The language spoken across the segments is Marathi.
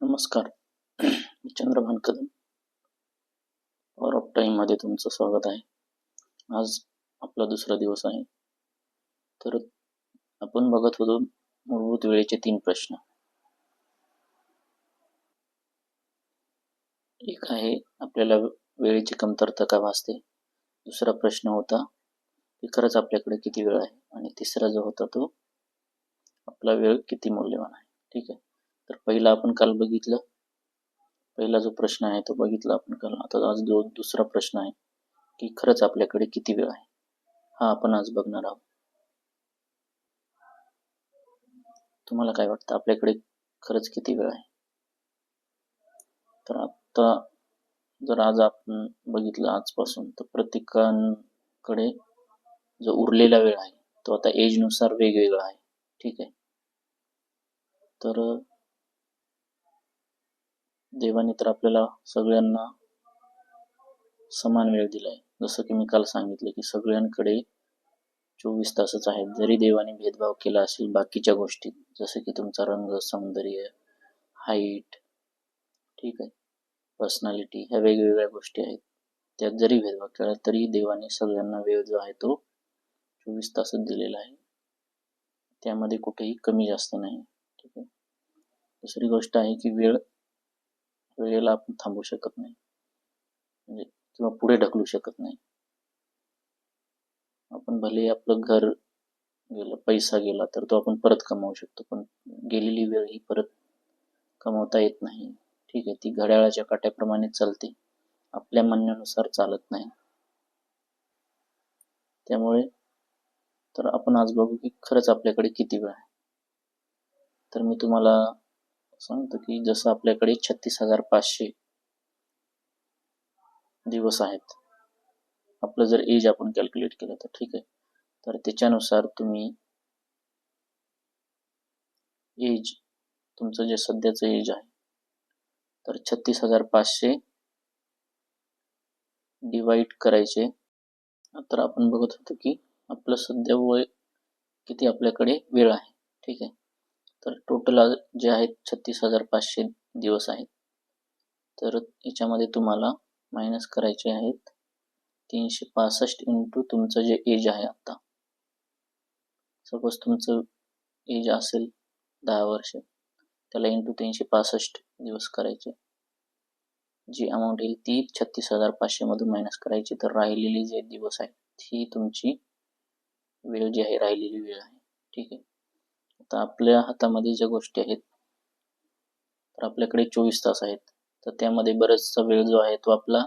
नमस्कार. मी चंद्रभान कदम. पॉवर ऑफ टाईममध्ये तुमचं स्वागत आहे. आज आपला दुसरा दिवस आहे. तर आपण बघत होतो मूलभूत वेळेचे 3 प्रश्न. एक आहे आपल्याला वेळेची कमतरता का भासते. दुसरा प्रश्न होता की खरंच आपल्याकडे किती वेळ आहे. आणि तिसरा जो होता तो आपला वेळ किती मौल्यवान आहे. ठीक आहे. तर पहिला आपण काल बघितलं. पहिला जो प्रश्न आहे तो बघितला आपण काल. आता आज जो दुसरा प्रश्न आहे की खरंच आपल्याकडे किती वेळ आहे, हा आपण आज बघणार आहोत. तुम्हाला काय वाटतं, आपल्याकडे खरंच किती वेळ आहे? तर आता जर आज आपण बघितलं आजपासून, तर प्रत्येकाकडे जो उरलेला वेळ आहे तो आता एज नुसार वेगवेगळा आहे. ठीक आहे. तर देवाने तर आपल्याला सगळ्यांना समान वेळ दिलाय. जसं की मी काल सांगितलं की सगळ्यांकडे 24 तासच आहेत. जरी देवाने भेदभाव केला असेल बाकीच्या गोष्टीत, जसं की तुमचा रंग, सौंदर्य, हाईट, ठीक आहे, पर्सनॅलिटी, ह्या वेगवेगळ्या गोष्टी आहेत, त्यात जरी भेदभाव केला तरी देवाने सगळ्यांना वेळ जो आहे तो 24 तासच दिलेला आहे. त्यामध्ये कुठेही कमी जास्त नाही. ठीक आहे. दुसरी गोष्ट आहे की वेळेला आपण थांबवू शकत नाही, म्हणजे किंवा पुढे ढकलू शकत नाही. आपण भले आपलं घर गेलं, पैसा गेला तर तो आपण परत कमावू शकतो, पण गेलेली वेळ ही परत कमवता येत नाही. ठीक आहे. ती घड्याळाच्या काट्याप्रमाणे चालते, आपल्या म्हणण्यानुसार चालत नाही. त्यामुळे तर आपण आज बघू की खरंच आपल्याकडे किती वेळ आहे. तर मी तुम्हाला सांगतो की जसं आपल्याकडे 36,500 दिवस आहेत. आपलं जर एज आपण कॅल्क्युलेट केलं तर, ठीक आहे, तर त्याच्यानुसार तुम्ही एज, तुमचं जे सध्याचं एज आहे, तर 36,500 डिवाइड करायचे. तर आपण बघत होतो की आपलं सध्या वय किती, आपल्याकडे वेळ आहे. ठीक आहे. तर टोटल जे आहेत 36,500 दिवस आहेत. तर याच्यामध्ये तुम्हाला मायनस करायचे आहेत 365 इंटू तुमचं जे एज आहे आता. सपोज तुमचं एज असेल 10 वर्ष, त्याला इंटू 365 दिवस करायचे. जी अमाऊंट येईल ती 36,500 मधून मायनस करायची. तर राहिलेली जे दिवस आहेत ही तुमची वेळ जी आहे, राहिलेली वेळ आहे. ठीक आहे. आता आपल्या हातामध्ये ज्या गोष्टी आहेत, तर आपल्याकडे 24 तास आहेत. तर त्यामध्ये बराचसा वेळ जो आहे तो आपला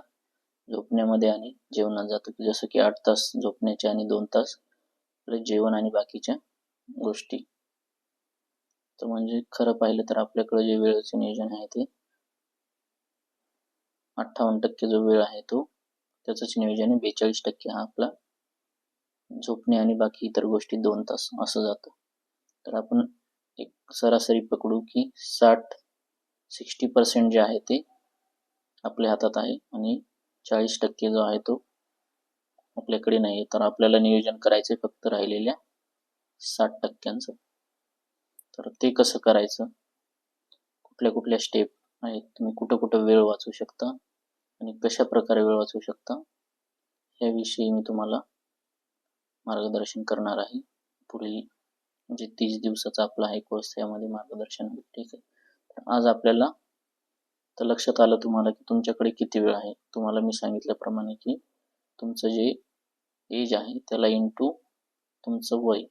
झोपण्यामध्ये आणि जेवणात जातो. जसं की 8 तास झोपण्याचे आणि 2 तास जेवण आणि बाकीच्या गोष्टी. तर म्हणजे खरं पाहिलं तर आपल्याकडे जे वेळेचे नियोजन आहे ते 58% जो वेळ आहे तो त्याचंच नियोजन आहे. 42% हा आपला झोपणे आणि बाकी इतर गोष्टी 2 तास असं जातं. तर आपण एक सरासरी पकडू की 60% जे आहे ते आपल्या हातात आहे आणि 40% जो आहे तो आपल्याकडे नाही. तर आपल्याला नियोजन करायचं फक्त राहिलेल्या 60%. तर ते कसं करायचं, कुठल्या कुठल्या स्टेप आहेत, तुम्ही कुठं कुठं वेळ वाचवू शकता आणि कशा प्रकारे वेळ वाचवू शकता, याविषयी मी तुम्हाला मार्गदर्शन करणार आहे. पुढील जे 30 दिवसाचा आपला आहे कोर्स, यामध्ये मार्गदर्शन होईल. ठीक आहे. तर आज आपल्याला तर लक्षात आलं तुम्हाला की तुमच्याकडे किती वेळ आहे. तुम्हाला मी सांगितल्याप्रमाणे की तुमचं जे एज आहे त्याला इंटू तुमचं वय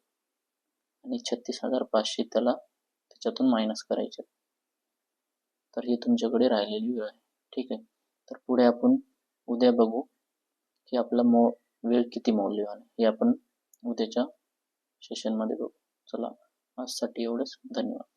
आणि 36,500 त्याला त्याच्यातून मायनस करायचे. तर ही तुमच्याकडे राहिलेली वेळ आहे. ठीक आहे. तर पुढे आपण उद्या बघू की आपला वेळ किती मौल्यवान आहे, हे आपण उद्याच्या सेशनमध्ये बघू. चला, आजसाठी एवढंच. धन्यवाद.